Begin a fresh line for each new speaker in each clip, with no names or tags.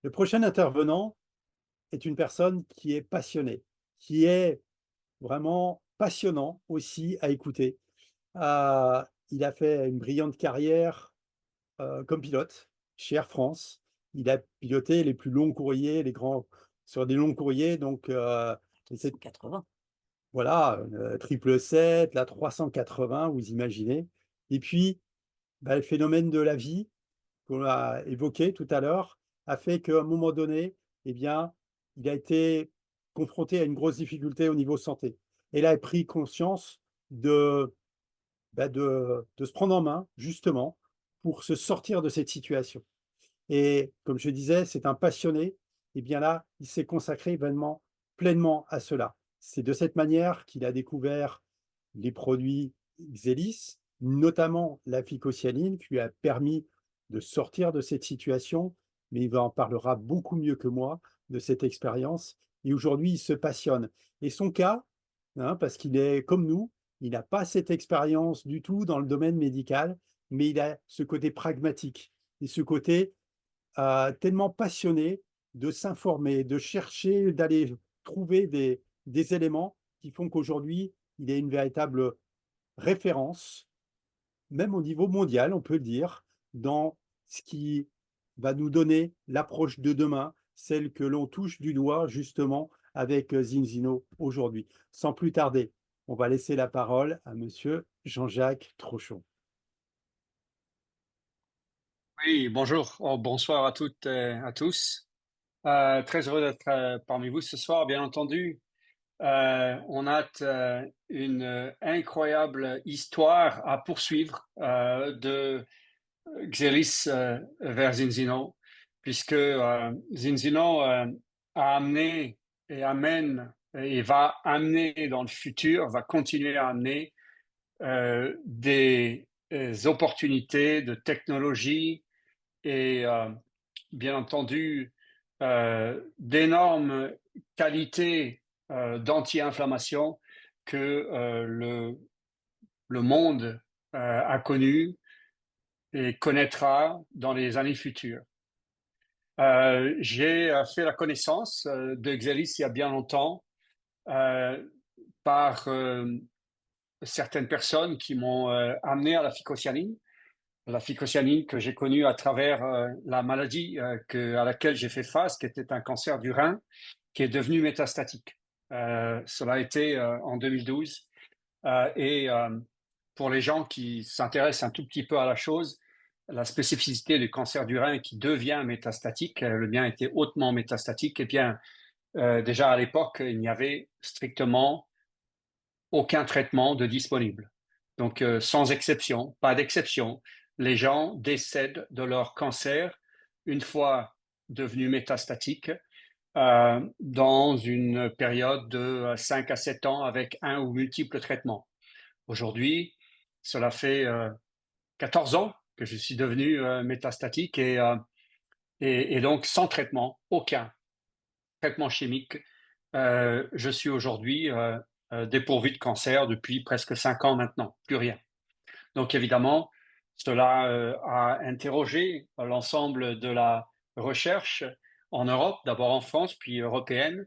Le prochain intervenant est une personne qui est passionnée, qui est vraiment passionnant aussi à écouter. Il a fait une brillante carrière comme pilote chez Air France. Il a piloté les plus longs courriers, les grands sur des longs courriers, donc et c'est
180.
voilà, 777, la 380, vous imaginez. Et puis, bah, le phénomène de la vie qu'on a évoqué tout à l'heure a fait qu'à un moment donné, eh bien, il a été confronté à une grosse difficulté au niveau santé. Et là, il a pris conscience de, de se prendre en main, justement, pour se sortir de cette situation. Et comme je disais, c'est un passionné. Et bien là, il s'est consacré vraiment pleinement à cela. C'est de cette manière qu'il a découvert les produits Xelis, notamment la phycocyaline, qui lui a permis de sortir de cette situation. Mais il en parlera beaucoup mieux que moi de cette expérience. Et aujourd'hui, il se passionne. Et son cas, hein, parce qu'il est comme nous, il n'a pas cette expérience du tout dans le domaine médical, mais il a ce côté pragmatique et ce côté tellement passionné de s'informer, de chercher, d'aller trouver des éléments qui font qu'aujourd'hui, il est une véritable référence, même au niveau mondial, on peut le dire, dans ce qui va nous donner l'approche de demain, celle que l'on touche du doigt justement avec Zinzino aujourd'hui. Sans plus tarder, on va laisser la parole à monsieur Jean-Jacques Trochon.
Oui, bonjour, bonsoir à toutes et à tous. Très heureux d'être parmi vous ce soir, bien entendu. On a une incroyable histoire à poursuivre de Xeris vers Zinzino, puisque Zinzino a amené et amène et va amener dans le futur, va continuer à amener des opportunités de technologie et bien entendu d'énormes qualités d'anti-inflammation que le monde a connu et connaîtra dans les années futures. J'ai fait la connaissance de Xelis il y a bien longtemps euh, par certaines personnes qui m'ont amené à la phycocyanine que j'ai connue à travers la maladie à laquelle j'ai fait face, qui était un cancer du rein, qui est devenu métastatique. Cela a été en 2012. Et pour les gens qui s'intéressent un tout petit peu à la chose, la spécificité du cancer du rein qui devient métastatique, le mien était hautement métastatique, et bien déjà à l'époque, il n'y avait strictement aucun traitement de disponible. Donc, sans exception, pas d'exception, les gens décèdent de leur cancer une fois devenus métastatiques dans une période de 5 à 7 ans avec un ou multiples traitements. Aujourd'hui, cela fait 14 ans que je suis devenu métastatique et donc sans traitement, aucun traitement chimique. Je suis aujourd'hui dépourvu de cancer depuis presque 5 ans maintenant, plus rien. Donc évidemment, cela a interrogé l'ensemble de la recherche en Europe, d'abord en France, puis européenne.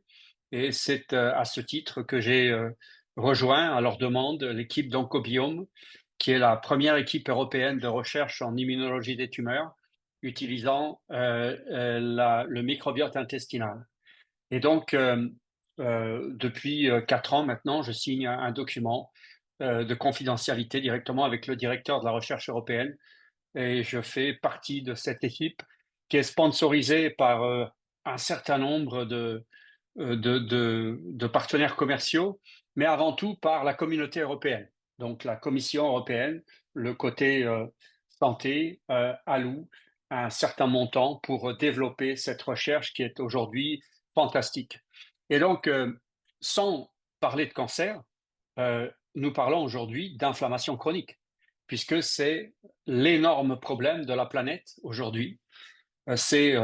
Et c'est à ce titre que j'ai rejoint à leur demande l'équipe d'Oncobiome, qui est la première équipe européenne de recherche en immunologie des tumeurs, utilisant le microbiote intestinal. Et donc, depuis 4 ans maintenant, je signe un document de confidentialité directement avec le directeur de la recherche européenne et je fais partie de cette équipe qui est sponsorisée par un certain nombre de partenaires commerciaux, mais avant tout par la communauté européenne. Donc la Commission européenne, le côté santé, alloue un certain montant pour développer cette recherche qui est aujourd'hui fantastique. Et donc, sans parler de cancer, nous parlons aujourd'hui d'inflammation chronique, puisque c'est l'énorme problème de la planète aujourd'hui. C'est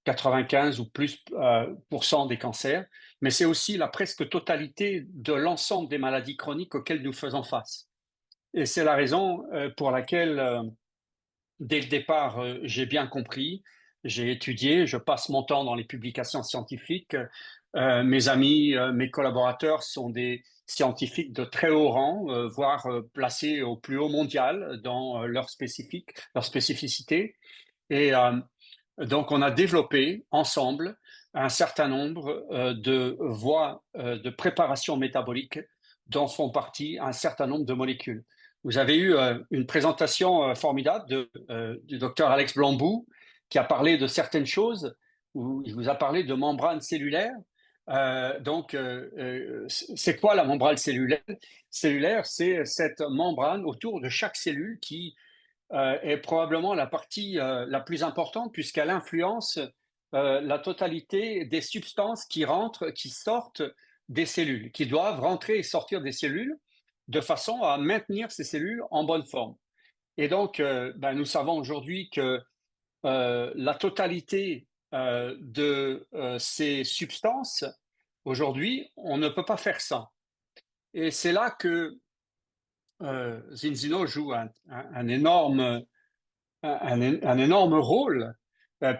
95 ou plus des cancers, mais c'est aussi la presque totalité de l'ensemble des maladies chroniques auxquelles nous faisons face. Et c'est la raison pour laquelle, dès le départ, j'ai bien compris j'ai étudié, je passe mon temps dans les publications scientifiques. Mes amis, mes collaborateurs sont des scientifiques de très haut rang, voire placés au plus haut mondial dans leur spécificité. Et donc, on a développé ensemble un certain nombre de voies de préparation métabolique dont font partie un certain nombre de molécules. Vous avez eu une présentation formidable du docteur Alex Blambou qui a parlé de certaines choses, où il vous a parlé de membrane cellulaire. C'est quoi la membrane cellulaire? Cellulaire, c'est cette membrane autour de chaque cellule qui est probablement la partie la plus importante puisqu'elle influence la totalité des substances qui rentrent, qui sortent des cellules, qui doivent rentrer et sortir des cellules de façon à maintenir ces cellules en bonne forme. Et donc, nous savons aujourd'hui que la totalité de ces substances, aujourd'hui, on ne peut pas faire ça. Et c'est là que Zinzino joue un énorme un énorme rôle,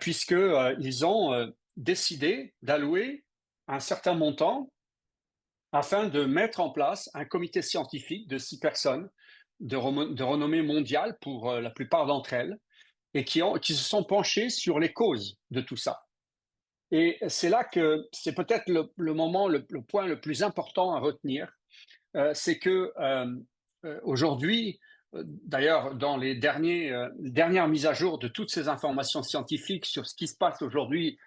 puisque ils ont décidé d'allouer un certain montant afin de mettre en place un comité scientifique de 6 personnes de renommée mondiale pour la plupart d'entre elles, et qui se sont penchées sur les causes de tout ça. Et c'est là que c'est peut-être le moment, le point le plus important à retenir, c'est que aujourd'hui, d'ailleurs, dans les dernières mises à jour de toutes ces informations scientifiques sur ce qui se passe aujourd'hui,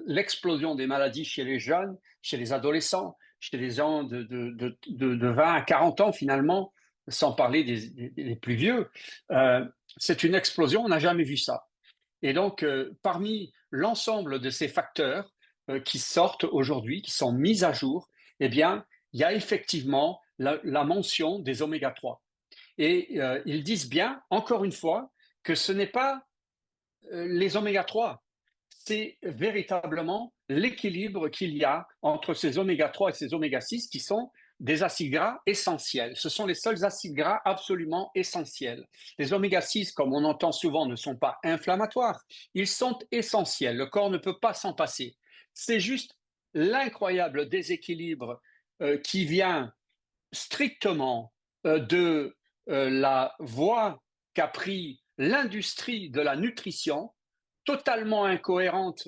l'explosion des maladies chez les jeunes, chez les adolescents, chez les gens de 20 à 40 ans finalement, sans parler des plus vieux, c'est une explosion, on n'a jamais vu ça. Et donc, parmi l'ensemble de ces facteurs qui sortent aujourd'hui, qui sont mis à jour, eh bien, il y a effectivement la mention des oméga 3. Et ils disent bien, encore une fois, que ce n'est pas les oméga 3, c'est véritablement l'équilibre qu'il y a entre ces oméga 3 et ces oméga 6 qui sont des acides gras essentiels. Ce sont les seuls acides gras absolument essentiels. Les oméga 6, comme on entend souvent, ne sont pas inflammatoires. Ils sont essentiels. Le corps ne peut pas s'en passer. C'est juste l'incroyable déséquilibre qui vient strictement de la voie qu'a pris l'industrie de la nutrition, totalement incohérente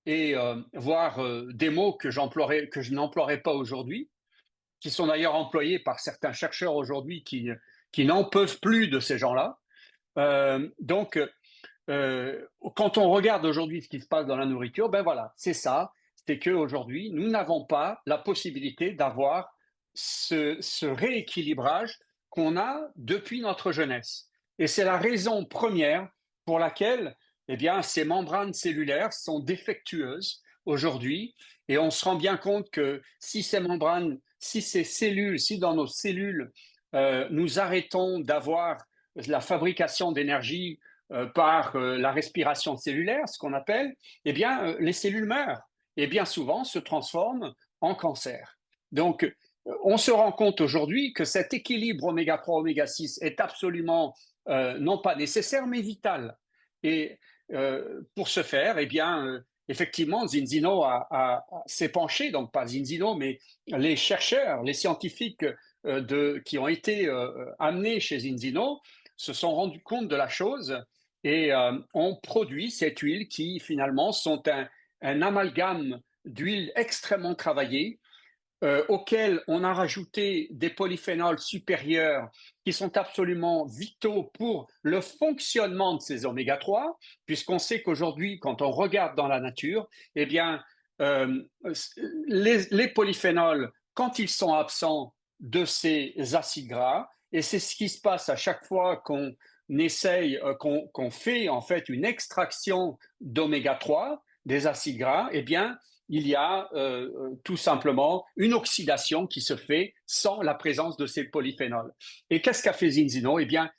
et voire des mots que je n'emploierai pas aujourd'hui, qui sont d'ailleurs employés par certains chercheurs aujourd'hui qui n'en peuvent plus de ces gens-là. Donc, quand on regarde aujourd'hui ce qui se passe dans la nourriture, ben voilà, c'est ça, c'est qu'aujourd'hui, nous n'avons pas la possibilité d'avoir ce rééquilibrage qu'on a depuis notre jeunesse. Et c'est la raison première pour laquelle eh bien, ces membranes cellulaires sont défectueuses aujourd'hui. Et on se rend bien compte que si ces membranes, si ces cellules, si dans nos cellules, nous arrêtons d'avoir la fabrication d'énergie par la respiration cellulaire, ce qu'on appelle, eh bien, les cellules meurent et bien souvent se transforment en cancer. Donc, on se rend compte aujourd'hui que cet équilibre oméga 3, oméga 6 est absolument non pas nécessaire, mais vital. Et pour ce faire, eh bien, effectivement, Zinzino s'est penché, donc pas Zinzino, mais les chercheurs, les scientifiques qui ont été amenés chez Zinzino se sont rendus compte de la chose et ont produit cette huile qui finalement sont un amalgame d'huile extrêmement travaillée auquel on a rajouté des polyphénols supérieurs qui sont absolument vitaux pour le fonctionnement de ces oméga 3, puisqu'on sait qu'aujourd'hui, quand on regarde dans la nature, eh bien, euh, les polyphénols, quand ils sont absents de ces acides gras, et c'est ce qui se passe à chaque fois qu'on essaye, qu'on fait en fait une extraction d'oméga 3, des acides gras, eh bien, il y a tout simplement une oxydation qui se fait sans la présence de ces polyphénols. Et qu'est-ce qu'a fait Zinzino? Eh bien,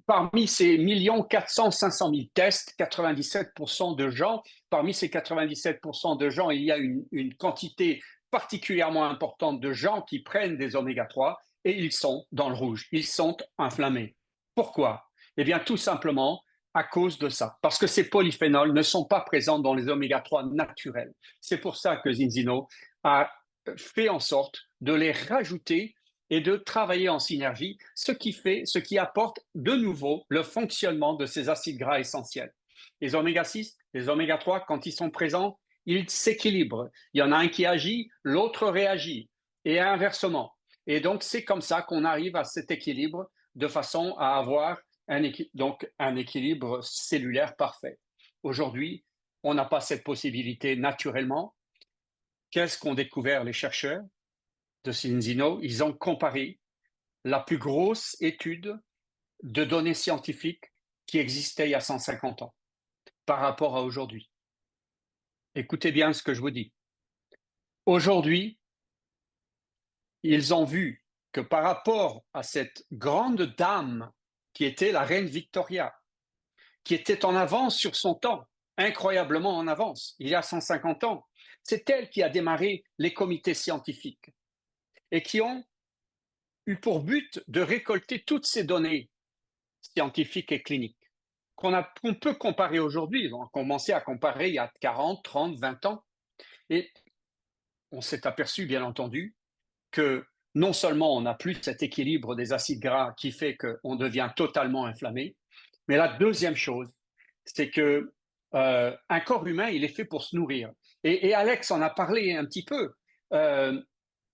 parmi ces 1 400 000 tests, 97% de gens, parmi ces 97% de gens, il y a une quantité particulièrement importante de gens qui prennent des oméga 3 et ils sont dans le rouge, ils sont inflammés. Pourquoi? Eh bien, tout simplement à cause de ça, parce que ces polyphénols ne sont pas présents dans les oméga-3 naturels. C'est pour ça que Zinzino a fait en sorte de les rajouter et de travailler en synergie, ce qui apporte de nouveau le fonctionnement de ces acides gras essentiels. Les oméga-6, les oméga-3, quand ils sont présents, ils s'équilibrent. Il y en a un qui agit, l'autre réagit, et inversement. Et donc, c'est comme ça qu'on arrive à cet équilibre de façon à avoir donc un équilibre cellulaire parfait. Aujourd'hui, on n'a pas cette possibilité naturellement. Qu'est-ce qu'ont découvert les chercheurs de Cinzino? Ils ont comparé la plus grosse étude de données scientifiques qui existait il y a 150 ans par rapport à aujourd'hui. Écoutez bien ce que je vous dis. Aujourd'hui, ils ont vu que par rapport à cette grande dame qui était la reine Victoria, qui était en avance sur son temps, incroyablement en avance, il y a 150 ans, c'est elle qui a démarré les comités scientifiques et qui ont eu pour but de récolter toutes ces données scientifiques et cliniques qu'on peut comparer aujourd'hui. On a commencé à comparer il y a 40, 30, 20 ans. Et on s'est aperçu, bien entendu, que non seulement on n'a plus cet équilibre des acides gras qui fait qu'on devient totalement inflammé, mais la deuxième chose, c'est que un corps humain, il est fait pour se nourrir. Et Alex en a parlé un petit peu.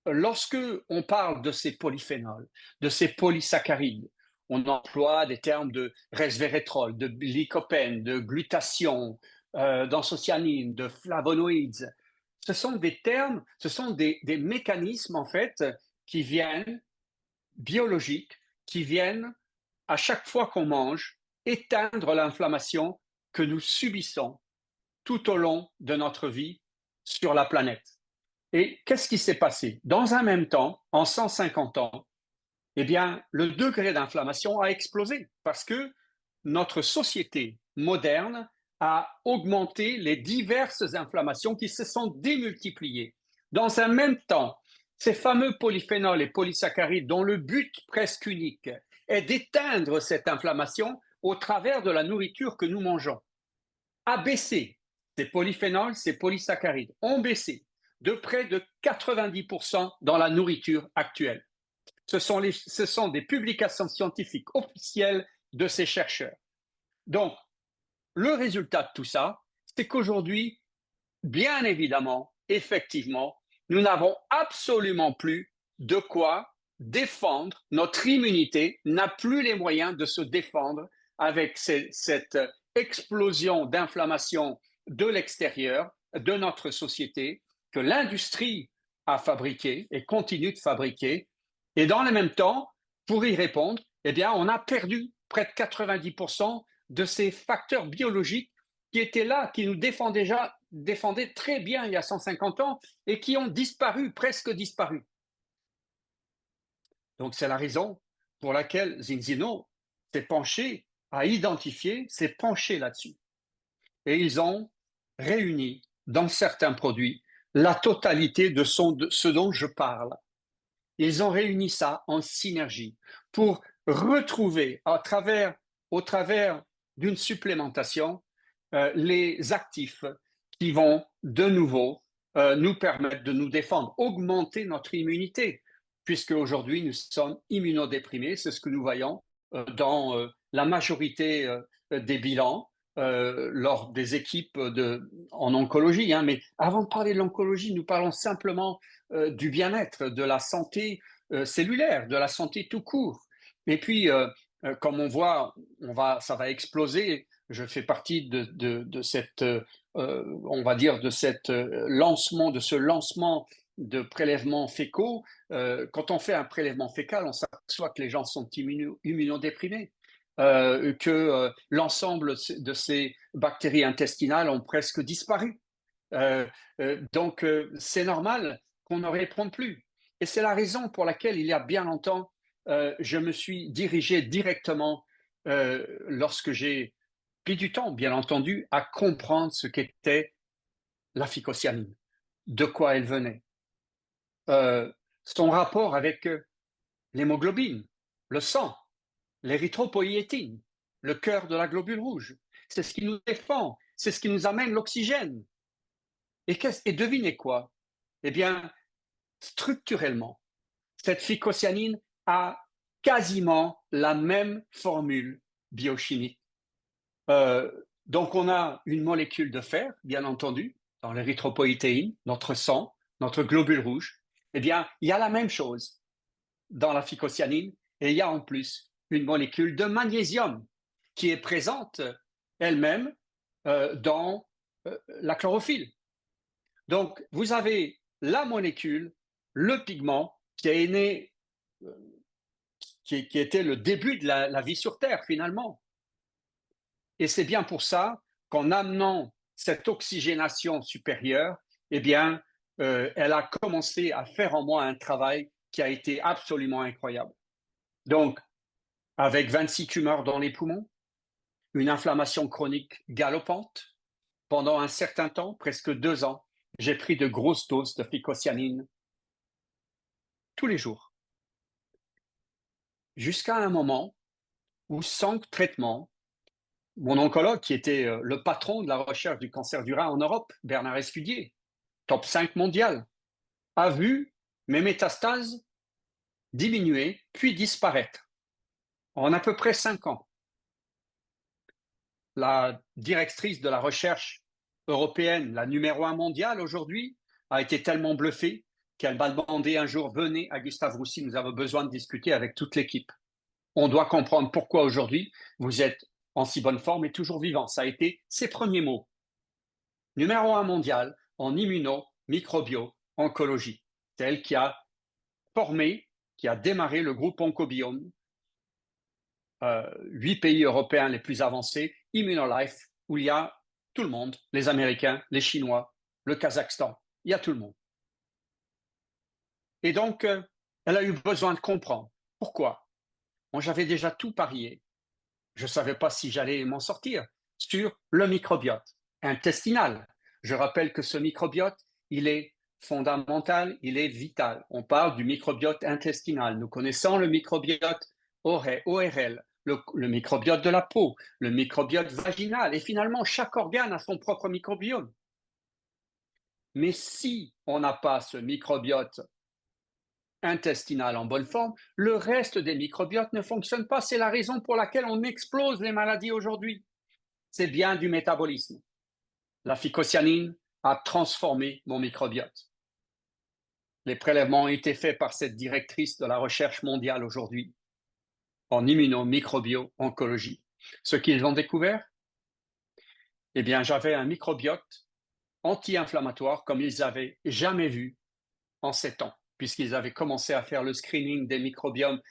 Lorsque on parle de ces polyphénols, de ces polysaccharides, on emploie des termes de resveratrol, de lycopène, de glutathion, d'anthocyanine, de flavonoïdes. Ce sont des termes, ce sont des mécanismes en fait qui viennent biologiques, qui viennent à chaque fois qu'on mange éteindre l'inflammation que nous subissons tout au long de notre vie sur la planète. Et qu'est-ce qui s'est passé? Dans un même temps, en 150 ans, eh bien, le degré d'inflammation a explosé parce que notre société moderne a augmenté les diverses inflammations qui se sont démultipliées. Dans un même temps, ces fameux polyphénols et polysaccharides dont le but presque unique est d'éteindre cette inflammation au travers de la nourriture que nous mangeons, a baissé. Ces polyphénols, ces polysaccharides ont baissé de près de 90% dans la nourriture actuelle. Ce sont des publications scientifiques officielles de ces chercheurs. Donc, le résultat de tout ça, c'est qu'aujourd'hui, bien évidemment, effectivement, nous n'avons absolument plus de quoi défendre. Notre immunité n'a plus les moyens de se défendre avec cette explosion d'inflammation de l'extérieur de notre société que l'industrie a fabriqué et continue de fabriquer. Et dans le même temps, pour y répondre, eh bien, on a perdu près de 90% de ces facteurs biologiques qui étaient là, qui nous défendaient très bien il y a 150 ans et qui ont disparu, presque disparu. Donc c'est la raison pour laquelle Zinzino s'est penché, a identifié, s'est penché là-dessus. Et ils ont réuni dans certains produits la totalité de ce dont je parle. Ils ont réuni ça en synergie pour retrouver au travers d'une supplémentation les actifs qui vont de nouveau nous permettre de nous défendre, augmenter notre immunité, puisque aujourd'hui nous sommes immunodéprimés, c'est ce que nous voyons dans la majorité des bilans lors des équipes en oncologie. Hein. Mais avant de parler de l'oncologie, nous parlons simplement du bien-être, de la santé cellulaire, de la santé tout court. Et puis, comme on voit, ça va exploser. Je fais partie de cette, on va dire, de ce lancement de prélèvements fécaux. Quand on fait un prélèvement fécal, on s'aperçoit que les gens sont immunodéprimés. Que l'ensemble de ces bactéries intestinales ont presque disparu. Donc, c'est normal qu'on ne réponde plus. Et c'est la raison pour laquelle, il y a bien longtemps, je me suis dirigé directement, lorsque j'ai pris du temps, bien entendu, à comprendre ce qu'était la phycocyanine, de quoi elle venait, son rapport avec l'hémoglobine, le sang, l'érythropoïétine, le cœur de la globule rouge. C'est ce qui nous défend, c'est ce qui nous amène l'oxygène. Et devinez quoi? Eh bien, structurellement, cette phycocyanine a quasiment la même formule biochimique. Donc, on a une molécule de fer, bien entendu, dans l'érythropoïétine, notre sang, notre globule rouge. Eh bien, il y a la même chose dans la phycocyanine et il y a en plus une molécule de magnésium qui est présente elle-même dans la chlorophylle. Donc, vous avez la molécule, le pigment qui est né, qui était le début de la vie sur Terre finalement. Et c'est bien pour ça qu'en amenant cette oxygénation supérieure, eh bien, elle a commencé à faire en moi un travail qui a été absolument incroyable. Donc, avec 26 tumeurs dans les poumons, une inflammation chronique galopante, pendant un certain temps, presque 2 ans, j'ai pris de grosses doses de phycocyanine tous les jours, jusqu'à un moment où, sans traitement, mon oncologue, qui était le patron de la recherche du cancer du rein en Europe, Bernard Escudier, top 5 mondial, a vu mes métastases diminuer puis disparaître en à peu près 5 ans. La directrice de la recherche européenne, la numéro 1 mondiale aujourd'hui, a été tellement bluffée qu'elle m'a demandé un jour, venez à Gustave Roussy, nous avons besoin de discuter avec toute l'équipe. On doit comprendre pourquoi aujourd'hui vous êtes en si bonne forme et toujours vivant. Ça a été ses premiers mots. Numéro 1 mondial en immuno, microbio, oncologie. C'est elle qui a formé, qui a démarré le groupe Oncobiome, 8 pays européens les plus avancés, ImmunoLife, où il y a tout le monde, les Américains, les Chinois, le Kazakhstan, il y a tout le monde. Et donc, elle a eu besoin de comprendre. Pourquoi? Moi, j'avais déjà tout parié. Je ne savais pas si j'allais m'en sortir sur le microbiote intestinal. Je rappelle que ce microbiote, il est fondamental, il est vital. On parle du microbiote intestinal. Nous connaissons le microbiote ORL, le microbiote de la peau, le microbiote vaginal. Et finalement, chaque organe a son propre microbiome. Mais si on n'a pas ce microbiote intestinal en bonne forme, le reste des microbiotes ne fonctionne pas. C'est la raison pour laquelle on explose les maladies aujourd'hui. C'est bien du métabolisme. La phycocyanine a transformé mon microbiote. Les prélèvements ont été faits par cette directrice de la recherche mondiale aujourd'hui en immuno-microbio-oncologie. Ce qu'ils ont découvert, eh bien, j'avais un microbiote anti-inflammatoire comme ils n'avaient jamais vu en 7 ans, puisqu'ils avaient commencé à faire le screening des microbiomes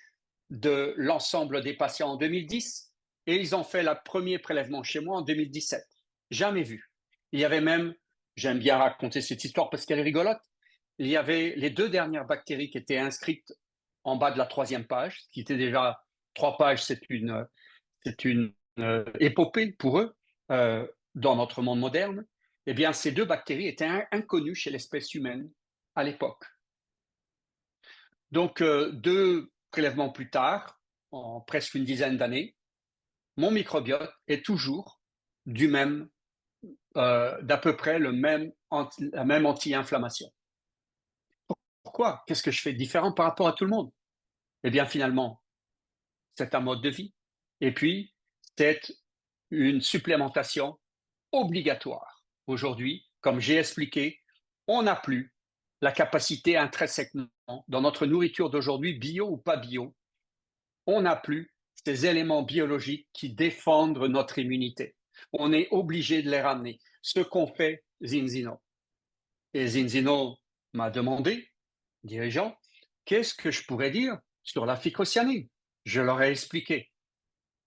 de l'ensemble des patients en 2010 et ils ont fait le premier prélèvement chez moi en 2017. Jamais vu. Il y avait même, j'aime bien raconter cette histoire parce qu'elle est rigolote, il y avait les 2 dernières bactéries qui étaient inscrites en bas de la 3e page, qui était déjà 3 pages, c'est une épopée pour eux dans notre monde moderne. Eh bien, ces 2 bactéries étaient inconnues chez l'espèce humaine à l'époque. Donc, 2 prélèvements plus tard, en presque une dizaine d'années, mon microbiote est toujours d'à peu près la même anti-inflammation. Pourquoi? Qu'est-ce que je fais de différent par rapport à tout le monde? Eh bien, finalement, c'est un mode de vie. Et puis, c'est une supplémentation obligatoire. Aujourd'hui, comme j'ai expliqué, on n'a plus la capacité intrinsèquement, dans notre nourriture d'aujourd'hui, bio ou pas bio, on n'a plus ces éléments biologiques qui défendent notre immunité. On est obligé de les ramener. Ce qu'ont fait Zinzino. Et Zinzino m'a demandé, dirigeant, qu'est-ce que je pourrais dire sur la phycocyanine? Je leur ai expliqué.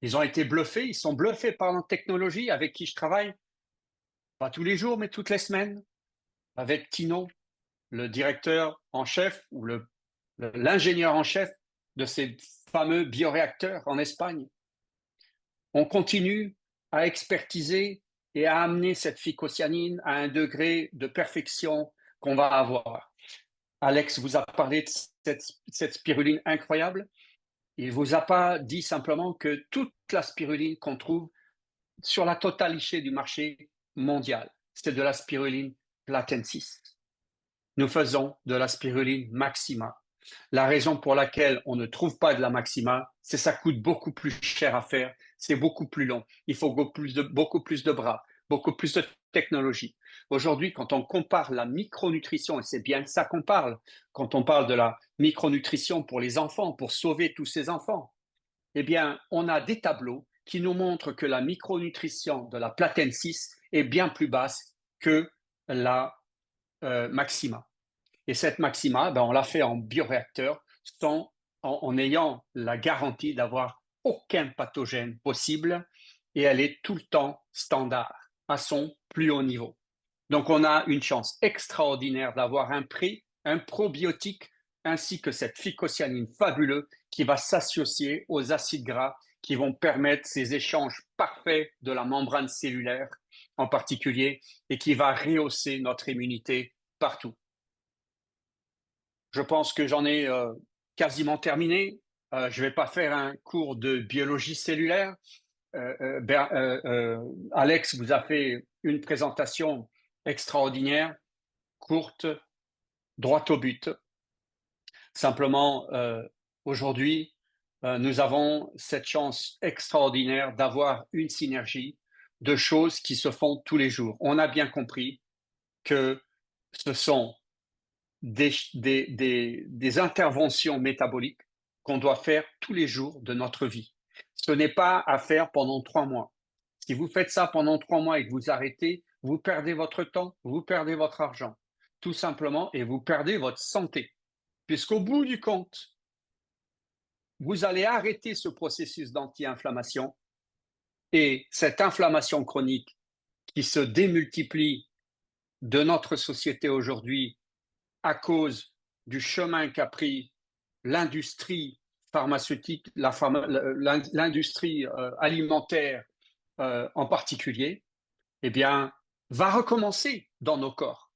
Ils ont été bluffés, ils sont bluffés par la technologie avec qui je travaille, pas tous les jours, mais toutes les semaines, avec Tino, le directeur en chef ou l'ingénieur en chef de ces fameux bioréacteurs en Espagne. On continue à expertiser et à amener cette phycocyanine à un degré de perfection qu'on va avoir. Alex vous a parlé de cette spiruline incroyable. Il vous a pas dit simplement que toute la spiruline qu'on trouve sur la totalité du marché mondial, c'est de la spiruline platensis. Nous faisons de la spiruline maxima. La raison pour laquelle on ne trouve pas de la maxima, c'est que ça coûte beaucoup plus cher à faire, c'est beaucoup plus long, il faut beaucoup plus de bras, beaucoup plus de technologie. Aujourd'hui, quand on compare la micronutrition, et c'est bien de ça qu'on parle, quand on parle de la micronutrition pour les enfants, pour sauver tous ces enfants, eh bien, on a des tableaux qui nous montrent que la micronutrition de la platensis est bien plus basse que la maxima. Et cette maxima, ben, on l'a fait en bioréacteur en ayant la garantie d'avoir aucun pathogène possible et elle est tout le temps standard à son plus haut niveau. Donc, on a une chance extraordinaire d'avoir un probiotique ainsi que cette phycocyanine fabuleux qui va s'associer aux acides gras qui vont permettre ces échanges parfaits de la membrane cellulaire en particulier et qui va rehausser notre immunité partout. Je pense que j'en ai quasiment terminé. Je ne vais pas faire un cours de biologie cellulaire. Alex vous a fait une présentation extraordinaire, courte, droite au but. Simplement, aujourd'hui, nous avons cette chance extraordinaire d'avoir une synergie de choses qui se font tous les jours. On a bien compris que ce sont des interventions métaboliques qu'on doit faire tous les jours de notre vie. Ce n'est pas à faire pendant 3 mois. Si vous faites ça pendant 3 mois et que vous arrêtez, vous perdez votre temps, vous perdez votre argent, tout simplement, et vous perdez votre santé. Puisqu'au bout du compte, vous allez arrêter ce processus d'anti-inflammation et cette inflammation chronique qui se démultiplie de notre société aujourd'hui à cause du chemin qu'a pris l'industrie pharmaceutique, l'industrie alimentaire en particulier, eh bien, va recommencer dans nos corps.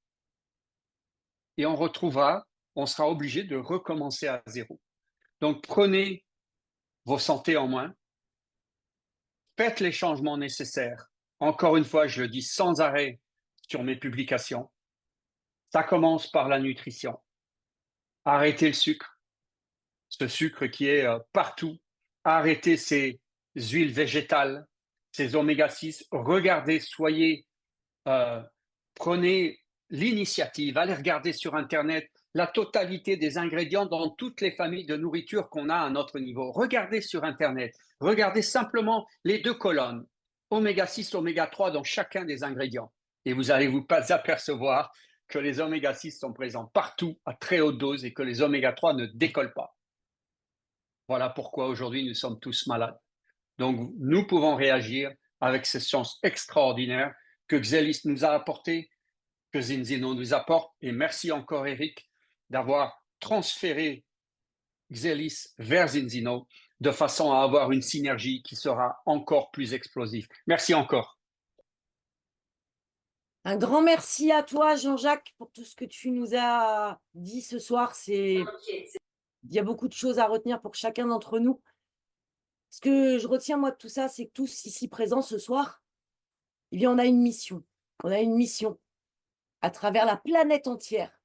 Et on sera obligé de recommencer à zéro. Donc, prenez vos santé en main, faites les changements nécessaires. Encore une fois, je le dis sans arrêt sur mes publications. Ça commence par la nutrition. Arrêtez le sucre, ce sucre qui est partout. Arrêtez ces huiles végétales, ces oméga-6. Regardez, prenez l'initiative, allez regarder sur Internet la totalité des ingrédients dans toutes les familles de nourriture qu'on a à notre niveau. Regardez sur Internet, regardez simplement les 2 colonnes, oméga-6, oméga-3 dans chacun des ingrédients. Et vous allez vous pas apercevoir que les oméga-6 sont présents partout à très haute dose et que les oméga-3 ne décollent pas. Voilà pourquoi aujourd'hui nous sommes tous malades. Donc nous pouvons réagir avec cette chance extraordinaire que Xelis nous a apportée, que Zinzino nous apporte. Et merci encore, Eric, d'avoir transféré Xelis vers Zinzino de façon à avoir une synergie qui sera encore plus explosive. Merci encore.
Un grand merci à toi, Jean-Jacques, pour tout ce que tu nous as dit ce soir. Il y a beaucoup de choses à retenir pour chacun d'entre nous. Ce que je retiens, moi, de tout ça, c'est que tous ici présents ce soir, eh bien, on a une mission. On a une mission à travers la planète entière,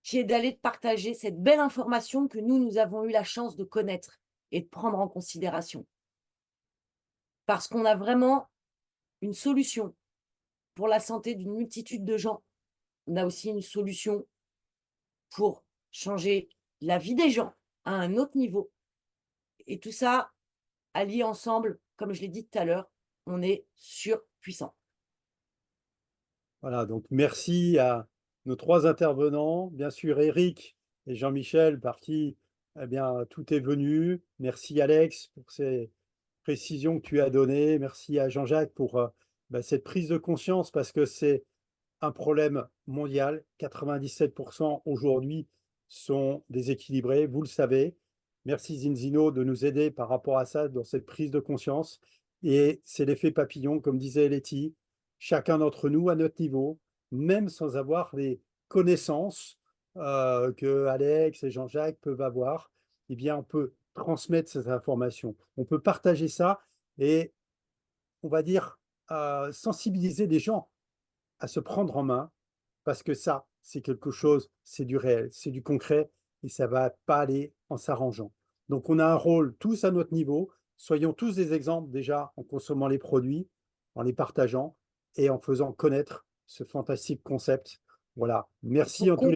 qui est d'aller partager cette belle information que nous avons eu la chance de connaître et de prendre en considération. Parce qu'on a vraiment une solution pour la santé d'une multitude de gens. On a aussi une solution pour changer la vie des gens à un autre niveau. Et tout ça, allié ensemble, comme je l'ai dit tout à l'heure, on est surpuissant.
Voilà, donc merci à nos 3 intervenants, bien sûr Eric et Jean-Michel, par qui eh bien, tout est venu. Merci Alex pour ces précisions que tu as données. Merci à Jean-Jacques pour cette prise de conscience parce que c'est un problème mondial. 97% aujourd'hui sont déséquilibrés, vous le savez. Merci Zinzino de nous aider par rapport à ça dans cette prise de conscience. Et c'est l'effet papillon, comme disait Letty. Chacun d'entre nous à notre niveau, même sans avoir les connaissances que Alex et Jean-Jacques peuvent avoir, eh bien, on peut transmettre cette information. On peut partager ça et, on va dire, sensibiliser les gens à se prendre en main, parce que ça, c'est quelque chose, c'est du réel, c'est du concret et ça va pas aller en s'arrangeant. Donc on a un rôle tous à notre niveau, soyons tous des exemples déjà en consommant les produits, en les partageant et en faisant connaître ce fantastique concept. Voilà, merci en tous les